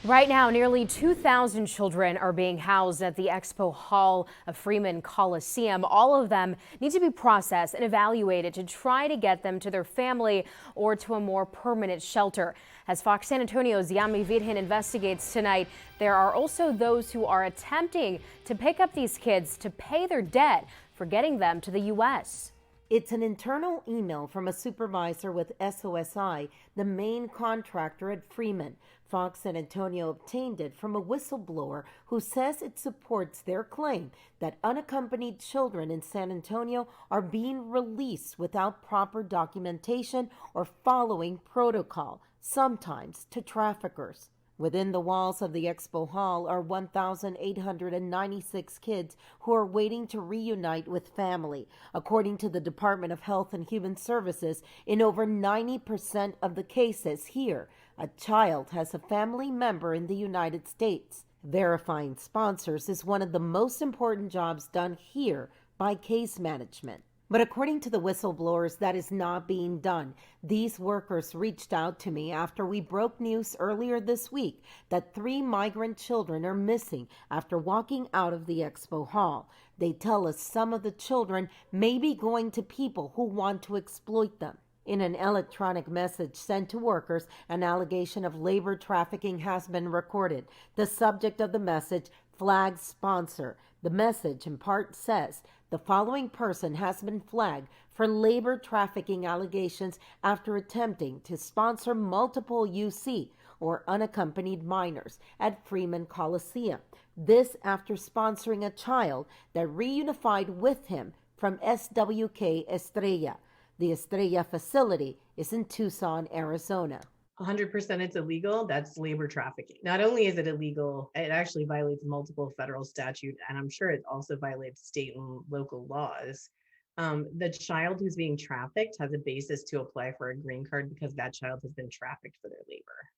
Right now, nearly 2,000 children are being housed at the Expo Hall of Freeman Coliseum. All of them need to be processed and evaluated to try to get them to their family or to a more permanent shelter. As Fox San Antonio's Yami Virgen investigates tonight, there are also those who are attempting to pick up these kids to pay their debt for getting them to the U.S. It's an internal email from a supervisor with SOSI, the main contractor at Freeman. Fox San Antonio obtained it from a whistleblower who says it supports their claim that unaccompanied children in San Antonio are being released without proper documentation or following protocol, sometimes to traffickers. Within the walls of the Expo Hall are 1,896 kids who are waiting to reunite with family. According to the Department of Health and Human Services, in over 90% of the cases here, a child has a family member in the United States. Verifying sponsors is one of the most important jobs done here by case management. But according to the whistleblowers, that is not being done. These workers reached out to me after we broke news earlier this week that 3 migrant children are missing after walking out of the Expo Hall. They tell us some of the children may be going to people who want to exploit them. In an electronic message sent to workers, an allegation of labor trafficking has been recorded. The subject of the message, flag sponsor. The message in part says, the following person has been flagged for labor trafficking allegations after attempting to sponsor multiple UC or unaccompanied minors at Freeman Coliseum. This after sponsoring a child that reunified with him from SWK Estrella. The Estrella facility is in Tucson, Arizona. 100% it's illegal. That's labor trafficking. Not only is it illegal, it actually violates multiple federal statutes, and I'm sure it also violates state and local laws. The child who's being trafficked has a basis to apply for a green card because that child has been trafficked for their labor.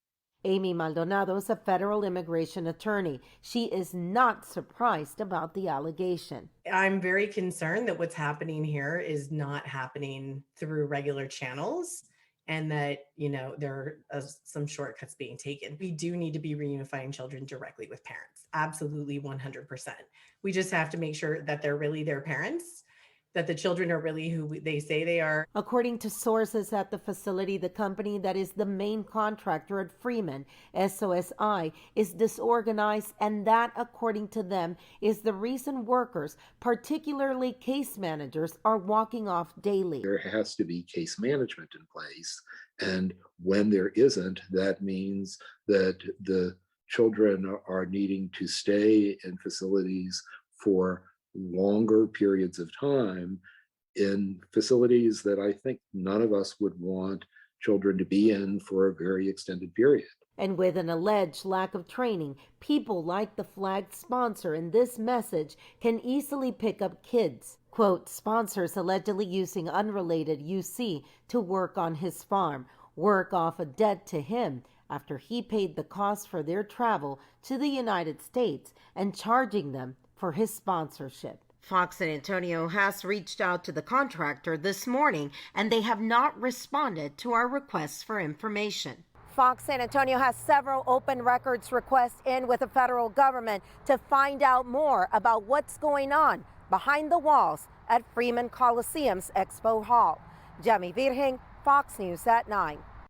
Amy Maldonado is a federal immigration attorney. She is not surprised about the allegation. I'm very concerned that what's happening here is not happening through regular channels, and that, there are some shortcuts being taken. We do need to be reunifying children directly with parents. Absolutely 100%. We just have to make sure that they're really their parents, that the children are really who they say they are. According to sources at the facility, the company that is the main contractor at Freeman, SOSI, is disorganized, and that, according to them, is the reason workers, particularly case managers, are walking off daily. There has to be case management in place, and when there isn't, that means that the children are needing to stay in facilities for longer periods of time, in facilities that I think none of us would want children to be in for a very extended period. And with an alleged lack of training, people like the flagged sponsor in this message can easily pick up kids. Quote, sponsors allegedly using unrelated UC to work on his farm, work off a debt to him after he paid the cost for their travel to the United States and charging them for his sponsorship. Fox San Antonio has reached out to the contractor this morning, and they have not responded to our requests for information. Fox San Antonio has several open records requests in with the federal government to find out more about what's going on behind the walls at Freeman Coliseum's Expo Hall. Yami Virgen, Fox News at 9.